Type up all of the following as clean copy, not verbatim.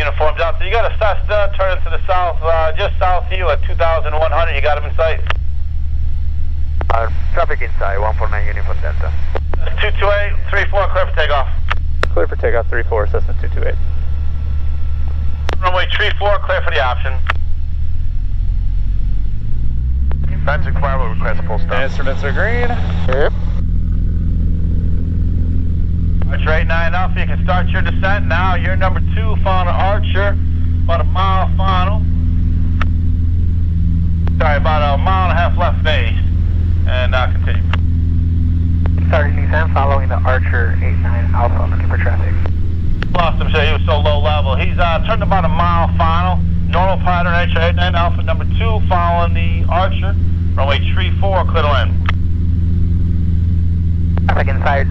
Uniform Delta, you got a Cessna turning to the south, just south of you at 2,100. You got him in sight? Traffic inside, 149 Uniform Delta. 228, 34, clear for takeoff. Clear for takeoff, 34, Cessna 228. Runway 34, clear for the option. 965 will request full stop. Instruments are green. Yep. Archer 89 Alpha, you can start your descent now. You're number 2, following Archer, about a mile final. Sorry, about a mile and a half left base. And continue. Starting descent following the Archer 89 Alpha, looking for traffic. Lost him, so he was so low level. He's turned about a mile final. Normal pattern, Archer 89 Alpha, number 2, following the Archer. Runway 34, clear to land. Traffic inside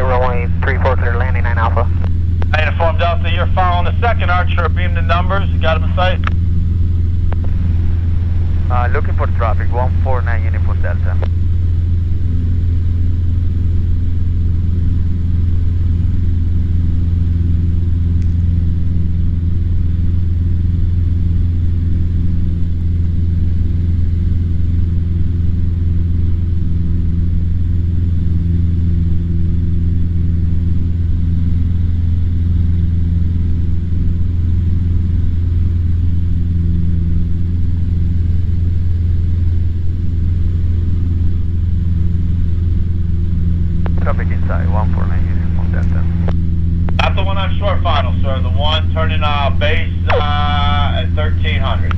runway 34, clear to land, 89 Alpha. Uniform Delta, you're following the second Archer, beam the numbers, you got him in sight? Looking for traffic, 149 Uniform Delta. Traffic inside, 149 Uniform Delta. Not the one on short final, sir. The one turning base at 1300.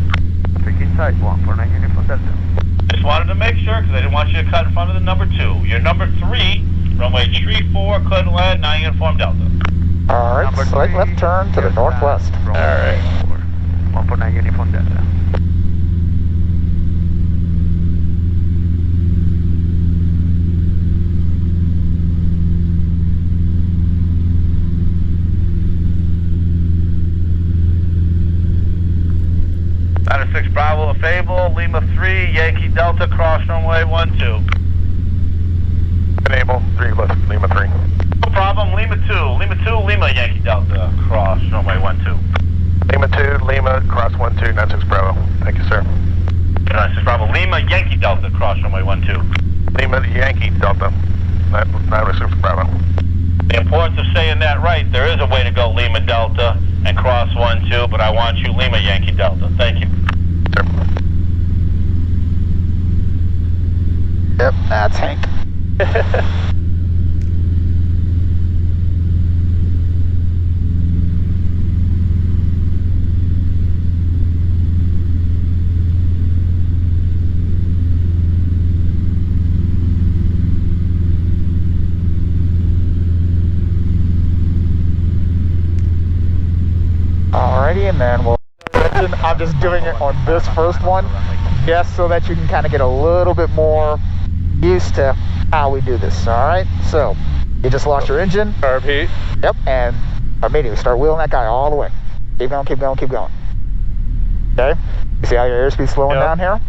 Traffic inside, 149 Uniform Delta. Just wanted to make sure, because I didn't want you to cut in front of the number 2. You're number 3, runway 34, clear to land, 9 Uniform Delta. All right, slight left turn to the northwest. All right. 149 Uniform Delta. Ladder 6 Bravo Fable, Lima 3, Yankee Delta, cross runway 12. Enable, 3 left, Lima 3. No problem, Lima 2, Lima Yankee Delta, cross runway 12. Lima 2, Lima, cross 12, 96 Bravo. Thank you, sir. 96 Bravo, Lima Yankee Delta, cross runway 12. Lima Yankee Delta, 96 Bravo. The importance of saying that right, there is a way to go Lima Delta and cross 12, but I want you Lima Yankee Delta. Thank you. Sir. Yep, that's Hank. Alrighty, and then we'll... I'm just doing it on this first one, just so that you can kind of get a little bit more used to how we do this. Alright, so you just lost your engine. Carb heat. Yep, and immediately start wheeling that guy all the way. Keep going, keep going, keep going. Okay, you see how your airspeed's slowing down here?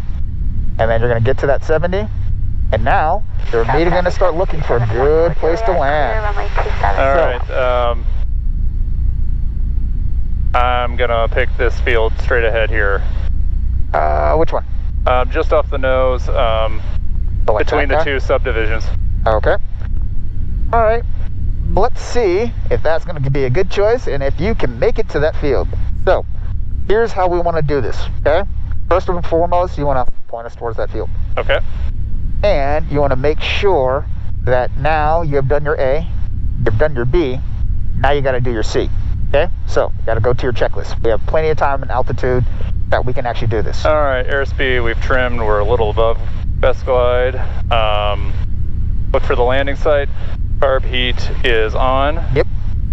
And then you're going to get to that 70. And now, you're immediately going to start looking for a good place to land. Alright, I'm gonna pick this field straight ahead here. Which one? Just off the nose, between the 2 subdivisions. Okay. Alright. Let's see if that's going to be a good choice and if you can make it to that field. So, here's how we want to do this, okay? First and foremost, you want to point us towards that field. Okay. And you want to make sure that now you have done your A, you've done your B, now you got to do your C. Okay, so you got to go to your checklist. We have plenty of time and altitude that we can actually do this. All right, airspeed we've trimmed. We're a little above best glide. Look for the landing site. Carb heat is on. Yep.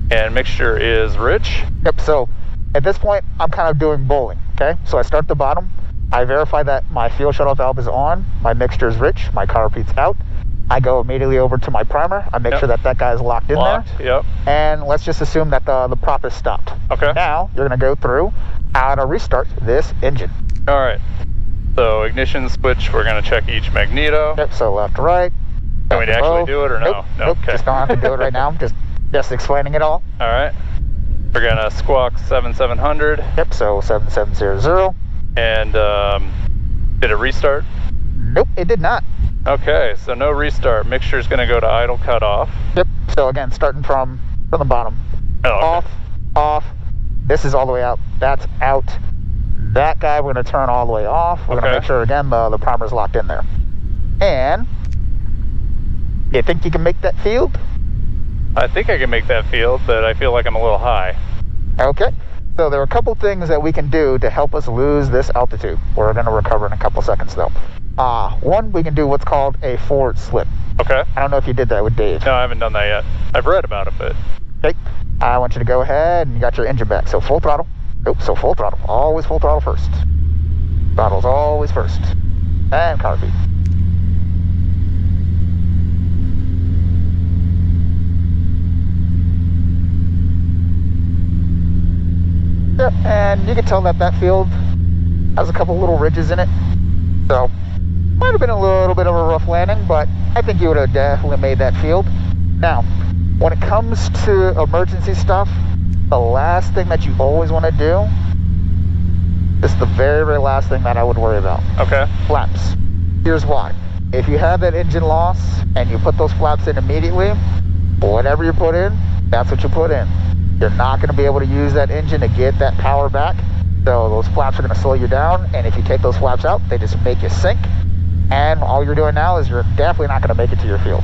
And mixture is rich. Yep. So at this point, I'm kind of doing bowling. Okay, so I start at the bottom. I verify that my fuel shuttle valve is on. My mixture is rich. My carb heat's out. I go immediately over to my primer. I make sure that that guy is locked in there. Yep. And let's just assume that the prop is stopped. Okay. Now you're going to go through how to restart this engine. All right. So ignition switch, we're going to check each magneto. Yep. So left to right. Do we actually do it or no? Nope. No. Nope. Okay. Just don't have to do it right now. I'm just explaining it all. All right. We're gonna squawk 7700. Yep, so 7700. And did it restart? Nope, it did not. Okay, so no restart. Mixture's gonna go to idle cutoff. Yep, so again, starting from the bottom. Oh, okay. Off, off. This is all the way out. That's out. That guy we're going to turn all the way off. We're going to make sure, again, the primer's locked in there. And you think you can make that field? I think I can make that field, but I feel like I'm a little high. Okay. So there are a couple things that we can do to help us lose this altitude. We're going to recover in a couple seconds, though. One, we can do what's called a forward slip. Okay. I don't know if you did that with Dave. No, I haven't done that yet. I've read about it, but... Okay. I want you to go ahead and you got your engine back. So full throttle. Oops, so full throttle. Always full throttle first. Throttle's always first. And car beat. Yep, and you can tell that that field has a couple little ridges in it. So, might have been a little bit of a rough landing, but I think you would have definitely made that field. Now, when it comes to emergency stuff, the last thing that you always want to do is the very, very last thing that I would worry about. Okay. Flaps. Here's why. If you have that engine loss and you put those flaps in immediately, whatever you put in, that's what you put in. You're not going to be able to use that engine to get that power back. So those flaps are going to slow you down, and if you take those flaps out, they just make you sink. And all you're doing now is you're definitely not going to make it to your field.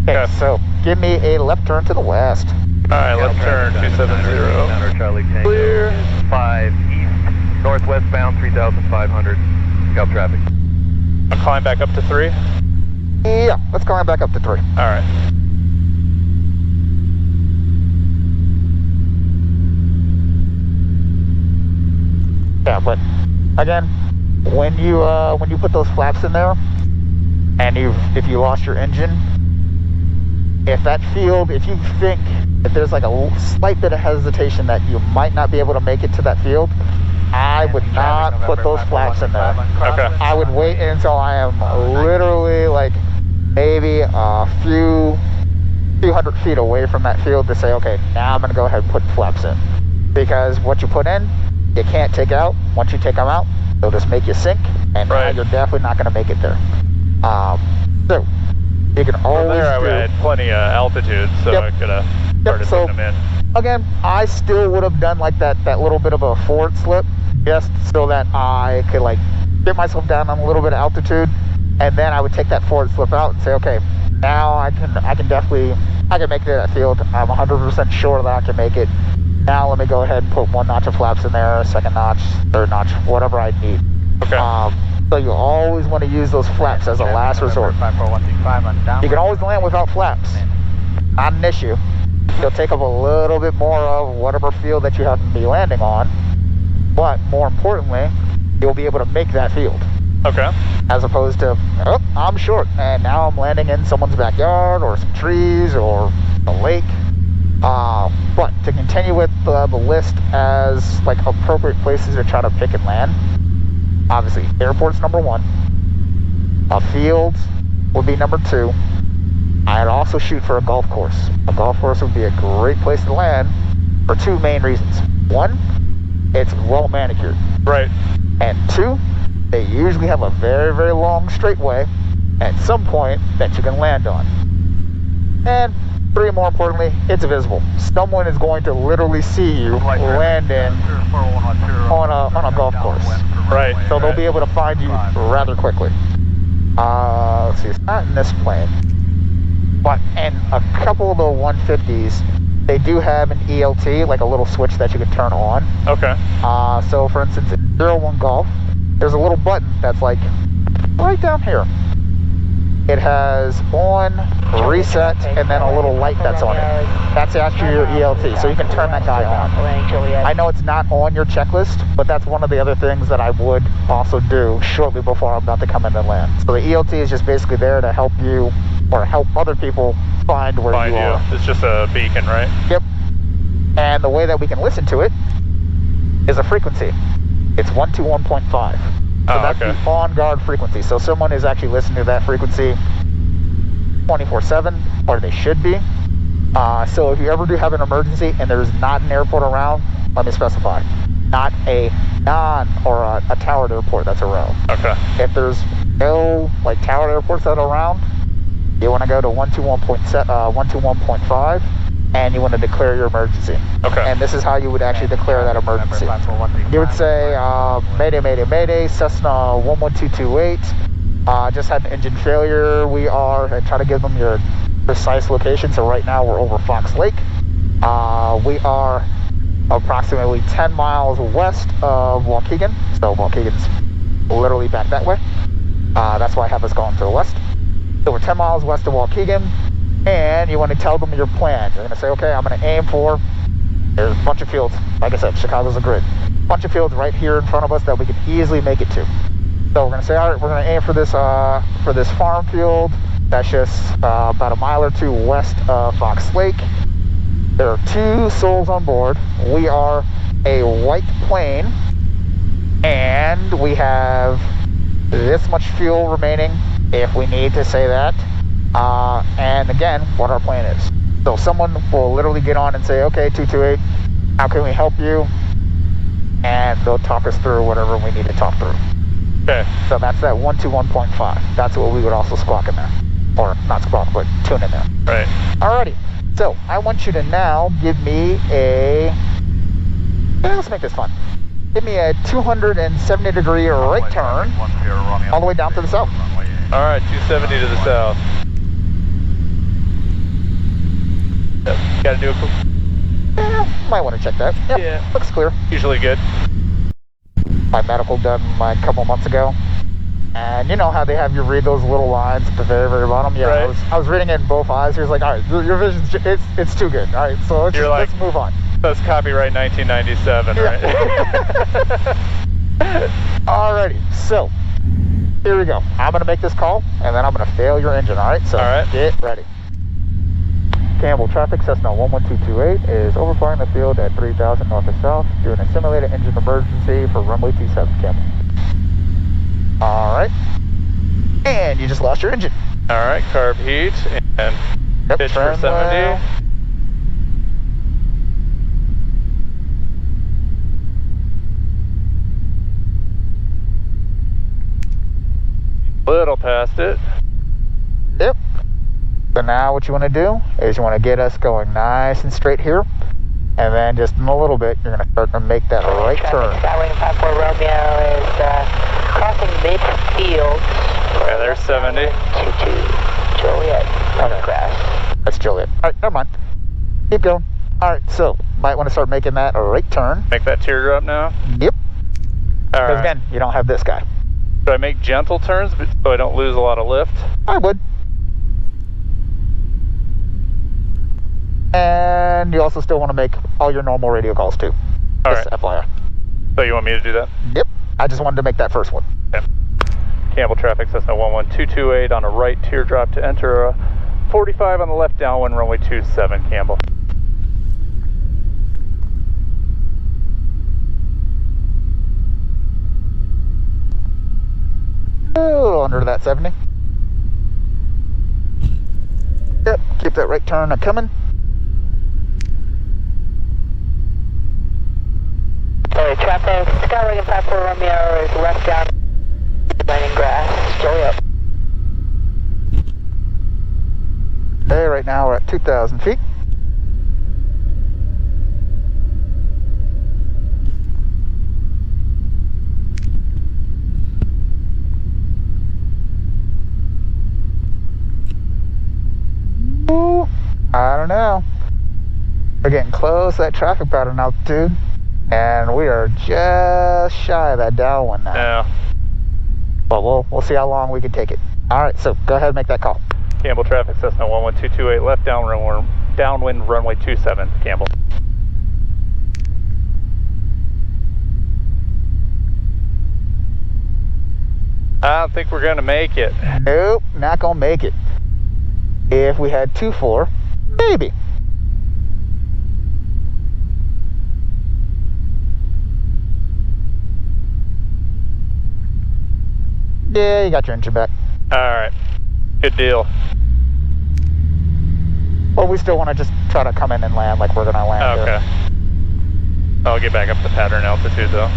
Okay, so give me a left turn to the west. Alright, left turn, 270. Charlie Tango. Clear. 5 east, northwestbound, 3,500. Scout traffic. I'll climb back up to 3. Yeah, let's climb back up to 3. Alright. Yeah, but again, when you put those flaps in there, and if you lost your engine, if that field, if you think that there's like a slight bit of hesitation that you might not be able to make it to that field, I would not put those flaps in there. Okay. I would wait until I am literally like maybe a few hundred feet away from that field to say, okay, now I'm going to go ahead and put flaps in. Because what you put in, you can't take out. Once you take them out, they'll just make you sink, and now you're definitely not going to make it there. So you can always there I had plenty of altitude, so I could have started putting them in. Again, I still would have done like that little bit of a forward slip, just so that I could like get myself down on a little bit of altitude, and then I would take that forward slip out and say, okay, now I can make it to that field. I'm 100% sure that I can make it. Now let me go ahead and put one notch of flaps in there, second notch, third notch, whatever I need. Okay. So you always want to use those flaps as a last resort. You can always land without flaps. Not an issue. You'll take up a little bit more of whatever field that you happen to be landing on, but more importantly, you'll be able to make that field. Okay. As opposed to, oh, I'm short, and now I'm landing in someone's backyard or some trees or a lake. But to continue with the list as like appropriate places to try to pick and land, obviously airport's number 1, a field would be number 2. I'd also shoot for a golf course. A golf course would be a great place to land for 2 main reasons. 1, it's well manicured. Right. And 2, they usually have a very, very long straightaway at some point that you can land on. And 3, more importantly, it's visible. Someone is going to literally see you land in on a golf course. Right. So they'll be able to find you rather quickly. Let's see, it's not in this plane, but in a couple of the 150s, they do have an ELT, like a little switch that you can turn on. Okay. So for instance, in 01 Golf, there's a little button that's like right down here. It has on, reset, and then a little light that's on it. That's actually your ELT, so you can turn that guy on. I know it's not on your checklist, but that's one of the other things that I would also do shortly before I'm about to come in and land. So the ELT is just basically there to help you or help other people find where you are. It's just a beacon, right? Yep. And the way that we can listen to it is a frequency. It's 121.5. So that's the on-guard frequency. So someone is actually listening to that frequency 24/7, or they should be. So if you ever do have an emergency and there's not an airport around, let me specify. Not a or a towered airport that's around. Okay. If there's no like towered airports that are around, you want to go to 121.5 and you want to declare your emergency. Okay. And this is how you would actually declare that emergency. You would say, Mayday, Mayday, Mayday, Cessna 11228. Just had an engine failure. We are, and try to give them your precise location. So right now we're over Fox Lake. We are approximately 10 miles west of Waukegan. So Waukegan's literally back that way. That's why I have us going to the west. So we're 10 miles west of Waukegan, and you want to tell them your plan. You're going to say, okay, I'm going to aim for, there's a bunch of fields. Like I said, Chicago's a grid. A bunch of fields right here in front of us that we can easily make it to. So we're going to say, all right, we're going to aim for this farm field. That's just about a mile or two west of Fox Lake. There are 2 souls on board. We are a white plane, and we have this much fuel remaining if we need to say that. And again, what our plan is. So someone will literally get on and say, okay, 228, how can we help you? And they'll talk us through whatever we need to talk through. Okay. So that's that 121.5. That's what we would also squawk in there. Or not squawk, but tune in there. Right. Alrighty. So I want you to now give me let's make this fun. Give me a 270-degree right turn all the way down to the south. All right, 270 to the south. Yep. Got to do a quick. Might want to check that. Yep, Yeah. looks clear. Usually good. My medical done like a couple months ago. And you know how they have you read those little lines at the very, very bottom? Yeah, Right. I was reading it in both eyes. He was like, all right, your vision's, it's too good. All right, so let's move on. That's copyright 1997, right? Alrighty, so here we go. I'm going to make this call, and then I'm going to fail your engine, all right? So get ready. Campbell traffic, Cessna 11228 is overflying the field at 3000 north and south, doing a simulated engine emergency for runway 27, Campbell. All right. And you just lost your engine. All right, carb heat and pitch for 70. Well. Little past it. Yep. So now what you want to do is you want to get us going nice and straight here. And then just in a little bit, you're going to start to make that right turn. Skywing 54 Romeo is crossing midfield. Yeah, there's 70. 22 Juliet. Okay. Grass. That's Juliet. All right, never mind. Keep going. All right, so might want to start making that a right turn. Make that teardrop now. Yep. All Because right. again, you don't have this guy. Should I make gentle turns so I don't lose a lot of lift? I would. And you also still want to make all your normal radio calls too. All Just right. FYI. So you want me to do that? Yep. I just wanted to make that first one. Okay. Campbell traffic, Cessna 11228 on a right teardrop to enter a 45 on the left downwind runway 27, Campbell. A little under that 70. Yep. Keep that right turn coming. Sorry, traffic. Skywing 54 Romeo is left down. Landing grass. Juliet. Okay, right now we're at 2,000 feet. Ooh, I don't know. We're getting close to that traffic pattern altitude, and we are just shy of that downwind now. Yeah. But we'll see how long we can take it. All right, so go ahead and make that call. Campbell traffic, Cessna 11228 left downwind runway 27, Campbell. I don't think we're gonna make it. Nope, not gonna make it. If we had 2-4, maybe. Yeah, you got your engine back. All right, good deal. Or we still want to just try to come in and land like we're going to land Okay. I'll get back up to pattern altitude though.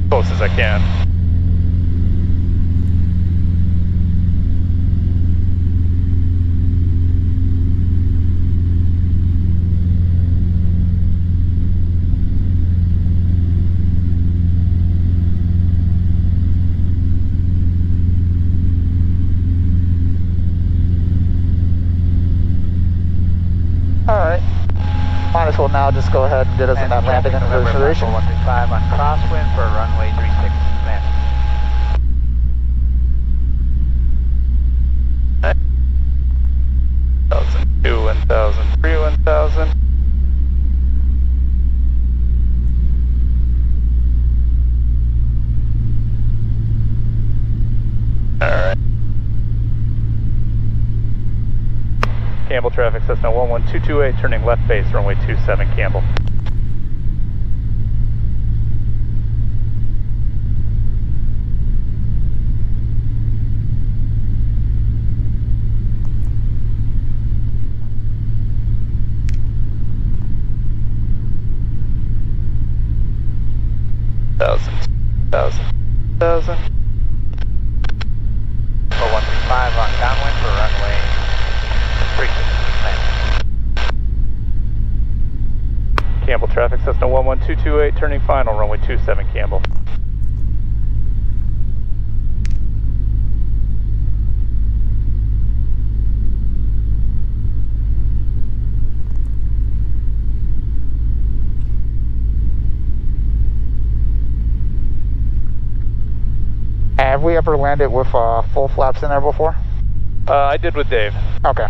Close as I can. Alright. Might as well now just go ahead and get us in that landing and reservation. 135 on crosswind for runway 36 landing. Thousand 2, 1000, 3, 1000. Alright. Campbell traffic, Cessna 11228, turning left base, runway 27, Campbell. Thousand. 135 on downwind for runway 36 landing. Campbell traffic, Cessna 11228, turning final, runway 27, Campbell. Have we ever landed with full flaps in there before? I did with Dave. Okay.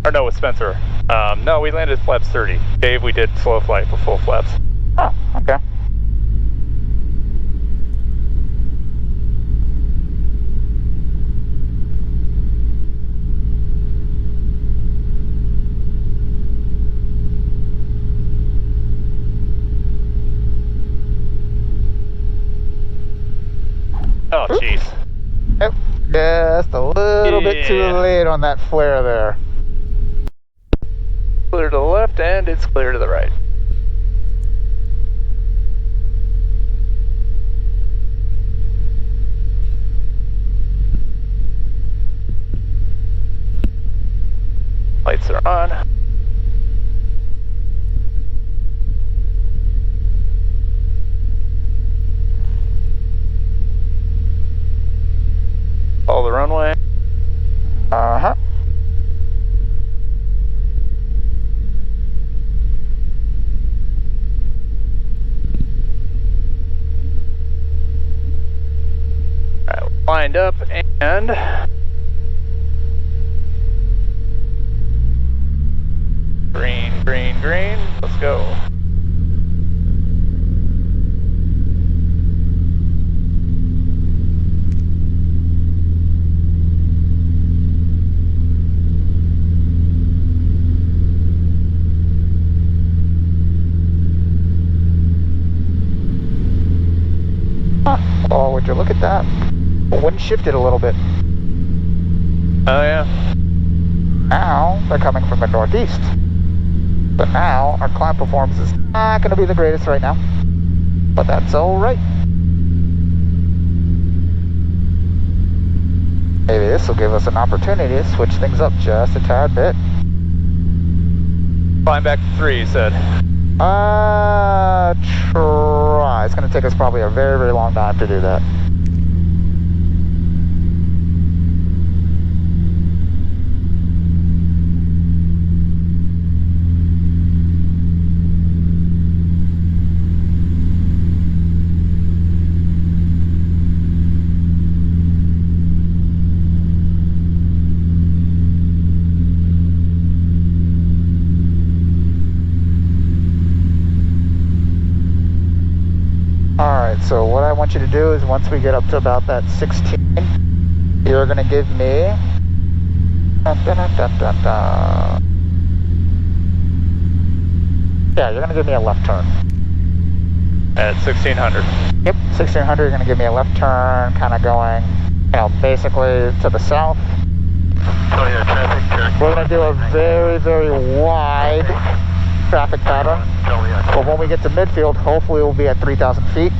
Or no, with Spencer. No, we landed flaps 30. Dave, we did slow flight with full flaps. Oh, okay. Oh, jeez. Yep. Just a little bit too late on that flare there. Clear to the left and it's clear to the right. Lights are on. Follow the runway. Uh-huh. Alright, we're lined up and green. Let's go. Oh, would you look at that? Wind shifted a little bit. Oh yeah. Now they're coming from the northeast. But now our climb performance is not going to be the greatest right now. But that's alright. Maybe this will give us an opportunity to switch things up just a tad bit. Climb back to 3, you said. Try. It's going to take us probably a very, very long time to do that. Alright, so what I want you to do is once we get up to about that 16, you're going to give me... Yeah, you're going to give me a left turn. At 1600. Yep, 1600, you're going to give me a left turn, kind of going, basically to the south. We're going to do a very, very wide traffic pattern. But when we get to midfield, hopefully we'll be at 3,000 feet.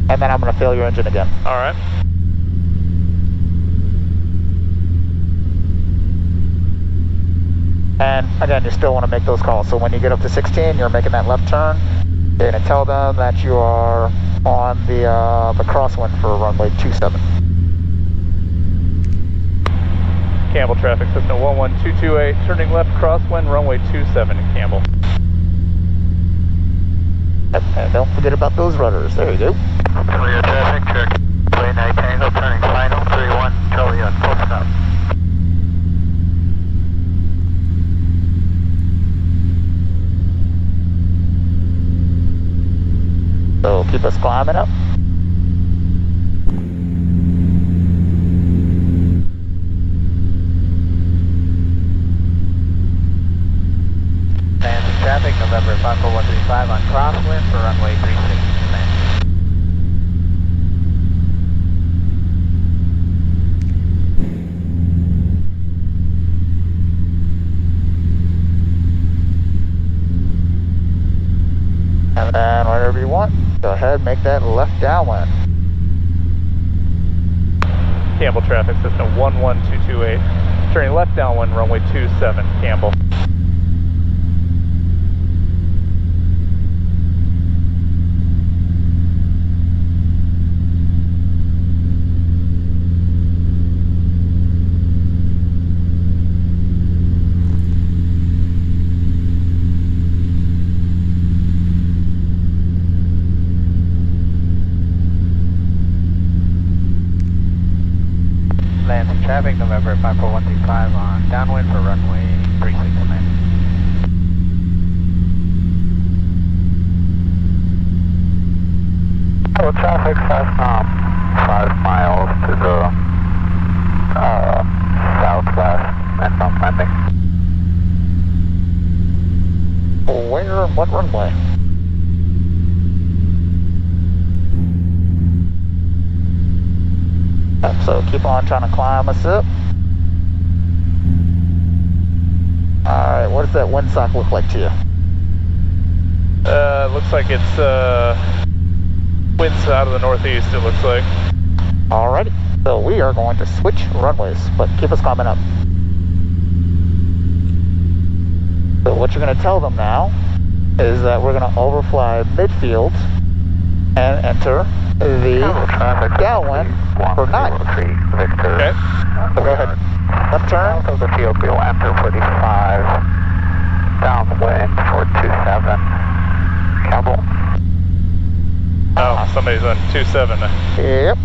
And then I'm going to fail your engine again. All right. And again, you still want to make those calls. So when you get up to 16, you're making that left turn. You're going to tell them that you are on the crosswind for runway 27. Campbell traffic system 11228, turning left crosswind, runway 27 in Campbell. And don't forget about those rudders. There you go. Clear traffic, check. Way 9 Tango, turning final, 31, Charlie on full stop. So keep us climbing up. Advancing traffic, November 54135 on crosswind for runway 36. And then whenever you want, go ahead, make that left downwind. Campbell traffic system 11228, turning left downwind, runway 27 Campbell. Advancing traffic, November 54135 on downwind for runway 36 command. Hello, traffic, Cessna 5 miles to the southwest, inbound landing. Where and what runway? So keep on trying to climb us up. Alright, what does that windsock look like to you? Looks like it's winds out of the northeast, it looks like. Alrighty, so we are going to switch runways, but keep us climbing up. So what you're going to tell them now is that we're going to overfly midfield and enter the downwind for 9. Victor. Okay. So go ahead. Left turn. South of the field, we'll enter 45. Downwind for 27. Campbell. Oh, somebody's on 27. Yep.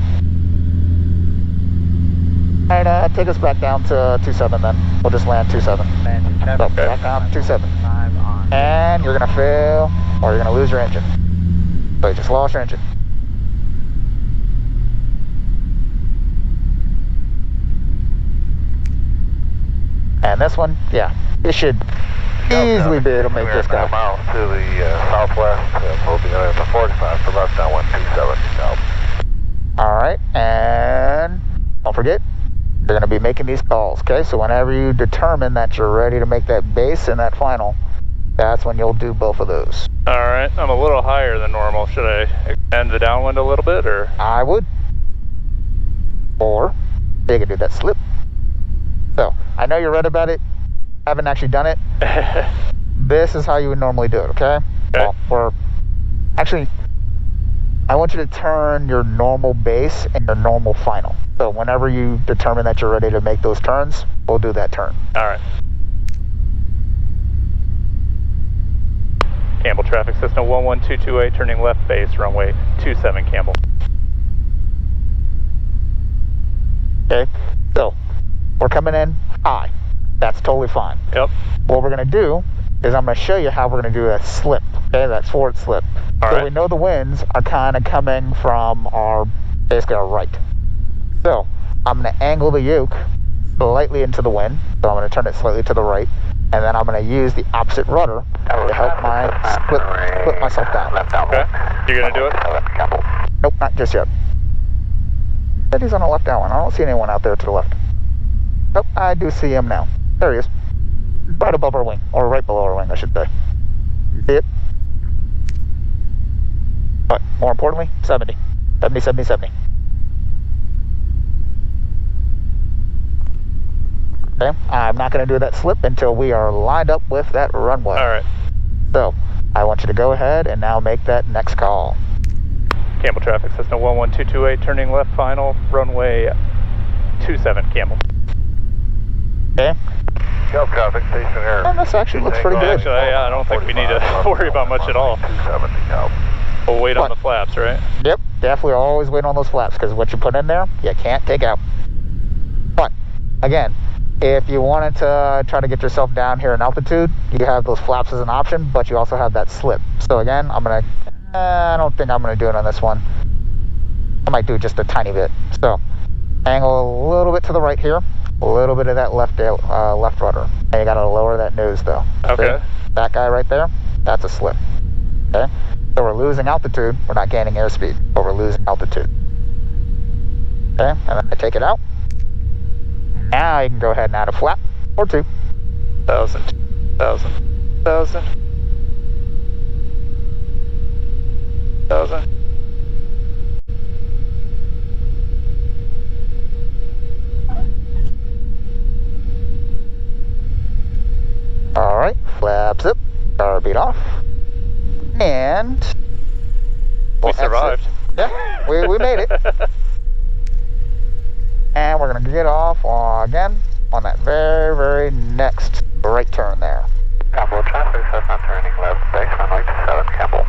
And take us back down to 27 then. We'll just land 27. Advancing traffic. So back down to 27. 5 on. And you're going to fail, or you're going to lose your engine. So you just lost your engine. And this one, yeah, you should easily be able to make this go. miles to the southwest, we'll be on the 45 for left downwind 27 south. Alright, and don't forget, you're going to be making these calls, okay? So whenever you determine that you're ready to make that base and that final, that's when you'll do both of those. All right, I'm a little higher than normal. Should I extend the downwind a little bit, or? I would. Or they could do that slip. So I know you read about it, haven't actually done it. This is how you would normally do it, okay? Okay. Well, actually, I want you to turn your normal base and your normal final. So whenever you determine that you're ready to make those turns, we'll do that turn. All right. Campbell traffic system 11228, turning left base, runway 27 Campbell. Okay, so we're coming in high. That's totally fine. Yep. What we're going to do is I'm going to show you how we're going to do a slip, okay, that forward slip. All so right. we know the winds are kind of coming from basically our right. So I'm going to angle the yoke slightly into the wind. So I'm going to turn it slightly to the right. And then I'm going to use the opposite rudder to help my split myself down. Okay. You're going to do it? Nope, not just yet. Said he's on the left down one. I don't see anyone out there to the left. Oh, I do see him now. There he is. Right above our wing, or right below our wing, I should say. You see it? But more importantly, 70. 70, 70, 70. Okay, I'm not going to do that slip until we are lined up with that runway. All right. So, I want you to go ahead and now make that next call. Campbell traffic, Cessna 11228, turning left final, runway 27, Campbell. Okay? Campbell traffic, station air. And this actually looks pretty good. Actually, I don't think we need to worry about much at all. 270, Campbell. We'll wait on the flaps, right? Yep, definitely always wait on those flaps, because what you put in there, you can't take out. But, again, if you wanted to try to get yourself down here in altitude, you have those flaps as an option, but you also have that slip. So again, I don't think I'm going to do it on this one. I might do just a tiny bit. So, angle a little bit to the right here, a little bit of that left rudder. And you got to lower that nose though. Okay. See? That guy right there, that's a slip. Okay? So we're losing altitude, we're not gaining airspeed, but we're losing altitude. Okay, and then I take it out. Now you can go ahead and add a flap or two. 1,000, 1,000, 1,000, 1,000. All right, flaps up, starbeat off, and We survived. Yeah, we made it. And we're gonna get off again on that very, very next right turn there. Campbell traffic, Cessna turning left, base runway 27, Campbell.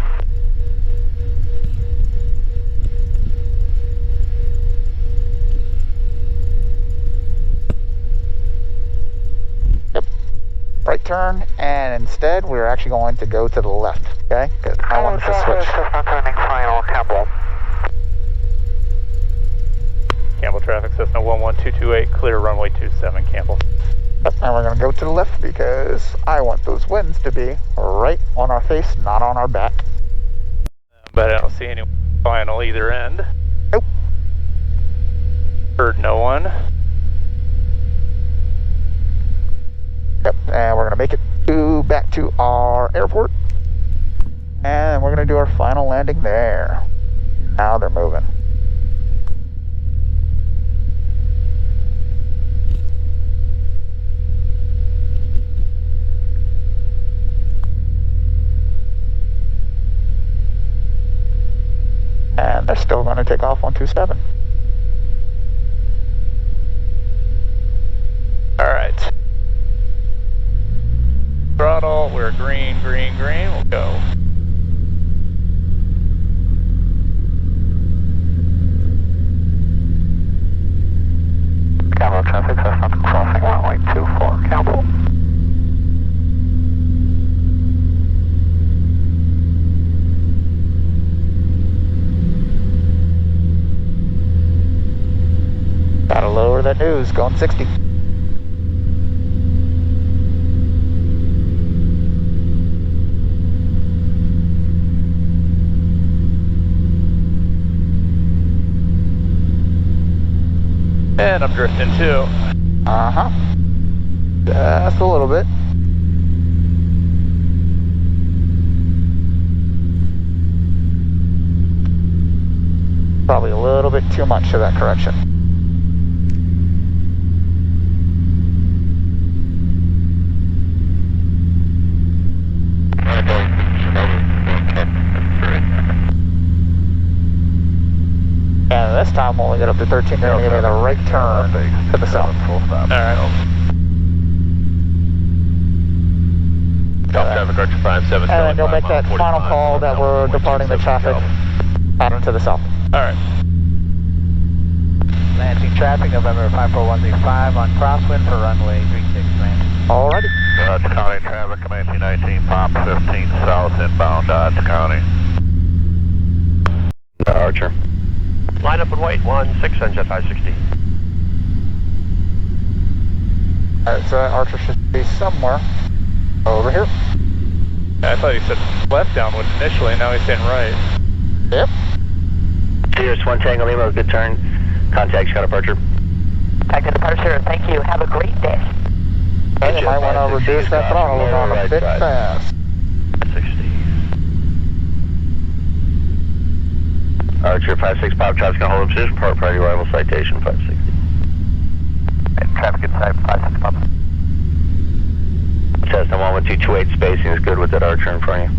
Yep. Right turn, and instead we're actually going to go to the left, okay? Because I wanted to switch. Cessna turning final, Campbell. Campbell traffic, Cessna 11228, clear runway 27, Campbell. Yep, and we're gonna go to the left because I want those winds to be right on our face, not on our back. But I don't see any final either end. Nope. Heard no one. Yep, and we're gonna make it back to our airport. And we're gonna do our final landing there. Now they're moving. And they're still going to take off on 27. All right. Throttle, we're green, green, green. We'll go. Campbell traffic, Cessna crossing runway 24, Campbell. Gotta lower that nose, going 60. And I'm drifting too. Uh-huh. Just a little bit. Probably a little bit too much of that correction. And this time when we get up to 13, they're going to give me the right turn to the south. Alright. Traffic Archer 57. And then you'll make that final call that we're departing the traffic pattern to the south. Alright. Lansing traffic, November 54135 on crosswind for runway 36, land. Alrighty. Dodge County traffic, Comanche 19, Pop 15 south, inbound Dodge County. Archer. Line up and wait, 16 on jet 560. Alright, so that Archer should be somewhere over here. I thought he said left downwind initially, now he's saying right. Yep. Here's 1 Tango Lima, good turn. Contact, shot departure. Back to departure Sure, thank you. Have a great day. Okay, you might want to reduce that throttle on a bit fast. 60. Archer 56 pop, traffic's gonna hold in position, park priority arrival citation 560. And traffic inside 56 pop. Cessna 11228 spacing is good with that Archer in front of you.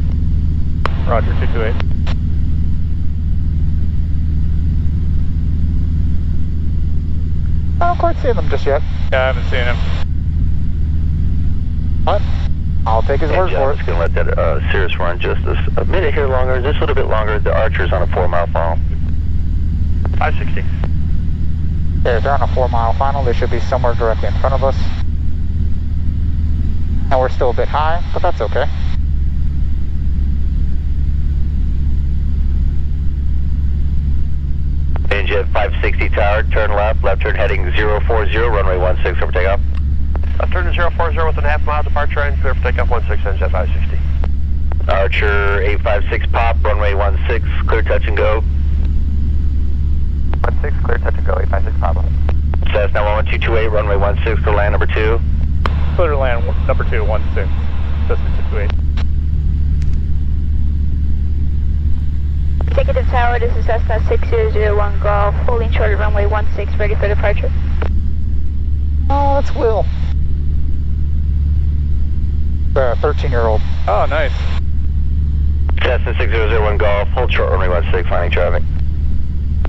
Roger, 228. I don't quite see them just yet, Yeah, I haven't seen him. but I'll take his word for I'm it. just gonna let that Cirrus run just a minute here longer, just a little bit longer. The Archer's on a 4-mile final. 560. Yeah, if they're on a 4-mile final, they should be somewhere directly in front of us. And we're still a bit high, but that's okay. Jet 560 tower, turn left turn heading 040, runway 16 over takeoff. Left turn to 040 with a half mile departure and clear for takeoff 16 Jet 560. Archer 856 pop, runway 16, clear touch and go. 16, clear touch and go, 856 pop. Cessna 11228, runway 16 for land number 2. Clear to land number 2, 16. Cessna 228. Executive Tower, this is Cessna 6001 Golf, holding short of runway 16, ready for departure. Oh, that's Will. The 13-year-old. Oh, nice. Cessna 6001 Golf, hold short runway 16, finding traffic.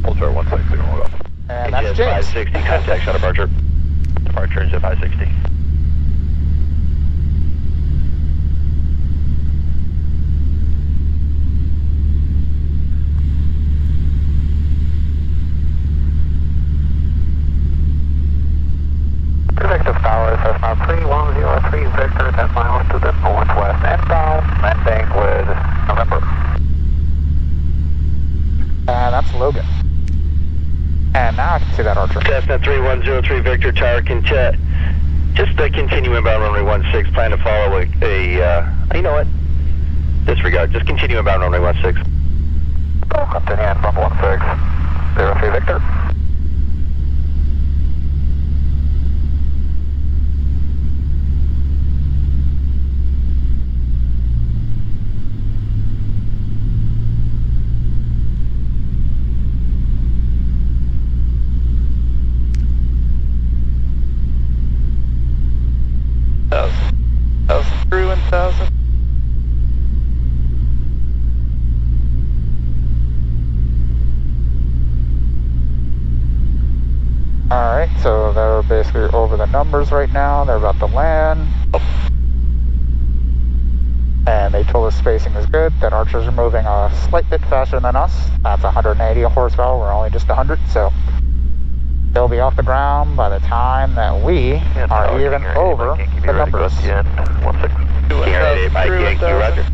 Hold short 16, Golf. And that's Jet James. 560, contact shot departure. Departure Jet 560. Executive Tower, Cessna 3103 Victor, 10 miles to the northwest inbound, landing with November. And that's Logan. And now I can see that Archer. Cessna 3103 Victor Tower, just continue inbound runway 16, plan to follow you know what? Disregard, just continue inbound runway 16. Welcome to hand from 1603 Victor. Through 1,000. Alright, so they're basically over the numbers right now. They're about to land. And they told us spacing is good, that Archers are moving a slight bit faster than us. That's 180 horsepower, we're only just 100, so they'll be off the ground by the time that we are even over the numbers. Roger.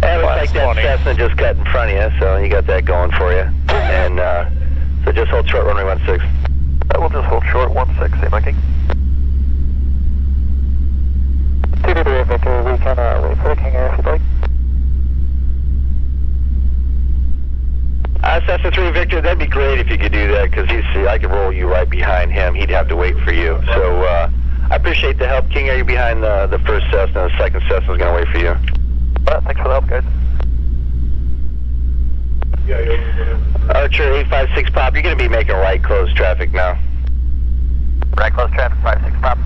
It looks like that Cessna just got in front of you, so you got that going for you. And so just hold short runway 16. We'll just hold short 16, same King. 223 Victor, we can wait for the King Air if you'd like. Cessna 3 Victor, that'd be great if you could do that, because I could roll you right behind him. He'd have to wait for you. So I appreciate the help. King, are you behind the first Cessna? The second Cessna's going to wait for you. Well, thanks for the help, guys. Archer 856 pop, you're going to be making right close traffic now. Right close traffic, 56 pop.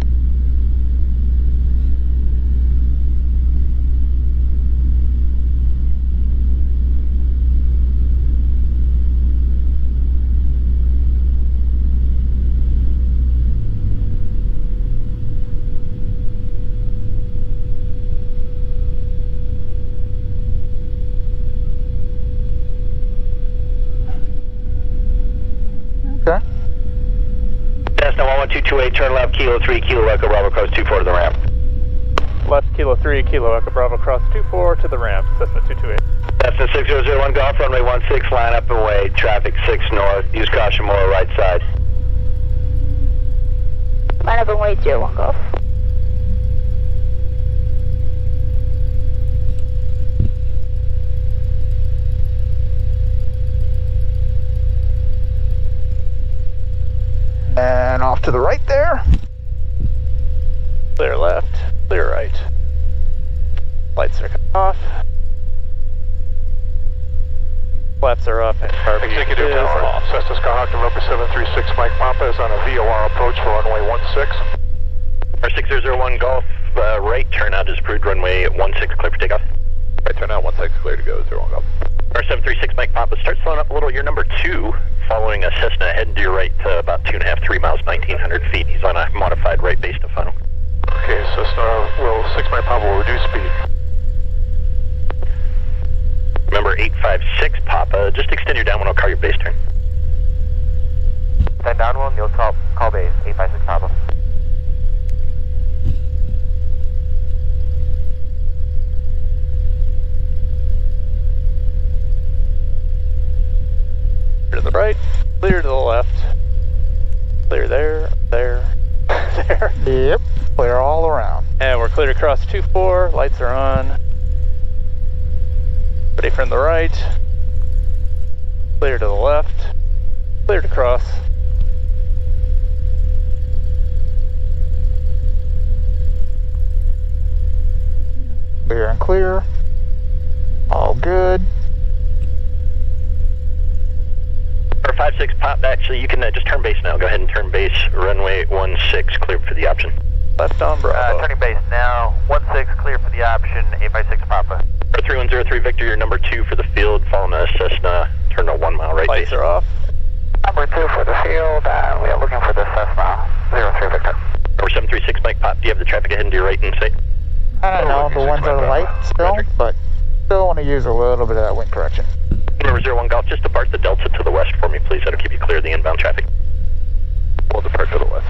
Okay. Cessna 11228, turn left, Kilo 3, Kilo Echo Bravo, cross 24 to the ramp. Left, Kilo 3, Kilo Echo Bravo, cross 24 to the ramp, Cessna 228. Cessna 6001 Golf, runway 16, line up and wait, traffic 6 north, use caution more right side. Line up and wait, 01 Golf. And off off to the right there. Clear left, clear right. Lights are off. Flaps are up and carb heat Executive is Tower, off. Cessna Skyhawk November 736 Mike Papa is on a VOR approach for runway 16. Our 6001 Golf, right turnout is approved, runway 16, clear for takeoff. Right turnout 16, clear to go, 01 Golf. Our 736 Mike Papa, start slowing up a little. You're number 2, following a Cessna, heading to your right to about 2.5, 3 miles, 1,900 feet. He's on a modified right base to final. Okay, Cessna will 6 Mike Papa will reduce speed. Remember 856 Papa, just extend your downwind, I'll call your base turn. 10 downwind, you'll call base, 856 Papa. Clear to the right, clear to the left. Clear there, there, there. Yep, clear all around. And we're clear across 24, lights are on. Ready from the right. Clear to the left. Clear to cross. Clear and clear. All good. Or 56 Pop, actually, you can just turn base now. Go ahead and turn base, runway 16, clear for the option. Left on Bravo. Turning base now, 16, clear for the option, 856 Papa. Or 3103 Victor, you're number 2 for the field, following a Cessna, turn a 1 mile right Lights base. are off. Number 2 for the field, and we are looking for the Cessna, 03 Victor. Or 736 Mike Pop, do you have the traffic ahead to your right in sight? I don't know, the ones are light still, but still want to use a little bit of that wind correction. Remember 01 Golf, just depart the Delta to the west for me, please. That'll keep you clear of the inbound traffic. We'll depart to the west,